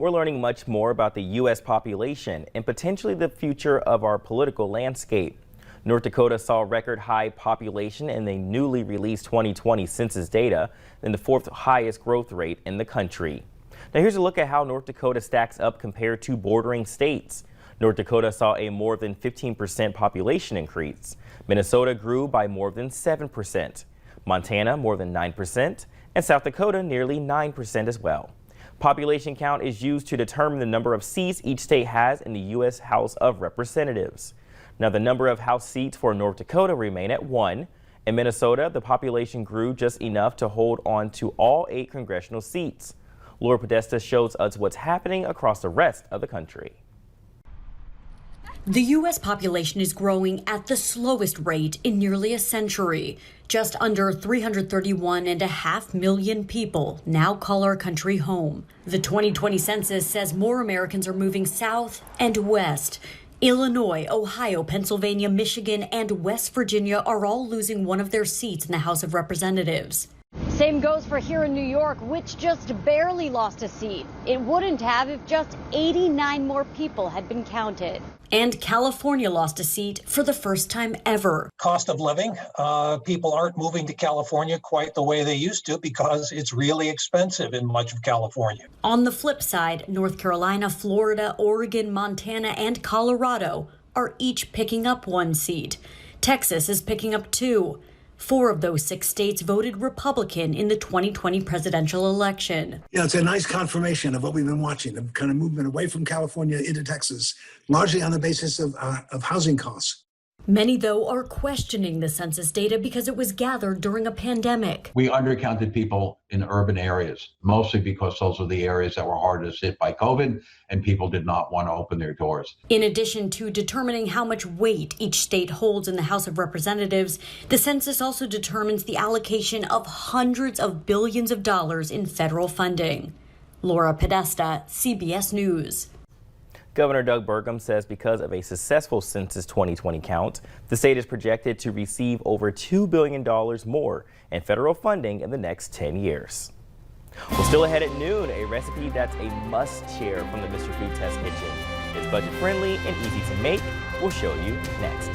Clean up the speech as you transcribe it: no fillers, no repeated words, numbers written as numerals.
We're learning much more about the U.S. population and potentially the future of our political landscape. North Dakota saw record high population in the newly released 2020 census data, and the fourth highest growth rate in the country. Now here's a look at how North Dakota stacks up compared to bordering states. North Dakota saw a more than 15% population increase. Minnesota grew by more than 7%. Montana more than 9%, and South Dakota nearly 9% as well. Population count is used to determine the number of seats each state has in the U.S. House of Representatives. Now, the number of House seats for North Dakota remain at 1. In Minnesota, the population grew just enough to hold on to all 8 congressional seats. Laura Podesta shows us what's happening across the rest of the country. The U.S. population is growing at the slowest rate in nearly a century. Just under 331.5 million people now call our country home. The 2020 census says more Americans are moving south and west. Illinois, Ohio, Pennsylvania, Michigan, and West Virginia are all losing one of their seats in the House of Representatives. Same goes for here in New York, which just barely lost a seat. It wouldn't have if just 89 more people had been counted. And California lost a seat for the first time ever. Cost of living. People aren't moving to California quite the way they used to because it's really expensive in much of California. On the flip side, North Carolina, Florida, Oregon, Montana, and Colorado are each picking up 1 seat. Texas is picking up 2. 4 of those 6 states voted Republican in the 2020 presidential election. Yeah, it's a nice confirmation of what we've been watching, the kind of movement away from California into Texas, largely on the basis of housing costs. Many, though, are questioning the census data because it was gathered during a pandemic. We undercounted people in urban areas, mostly because those are the areas that were hardest hit by COVID, and people did not want to open their doors. In addition to determining how much weight each state holds in the House of Representatives, the census also determines the allocation of hundreds of billions of dollars in federal funding. Laura Podesta, CBS News. Governor Doug Burgum says because of a successful Census 2020 count, the state is projected to receive over $2 billion more in federal funding in the next 10 years. Well, still ahead at noon, a recipe that's a must share from the Mr. Food Test Kitchen. It's budget friendly and easy to make. We'll show you next.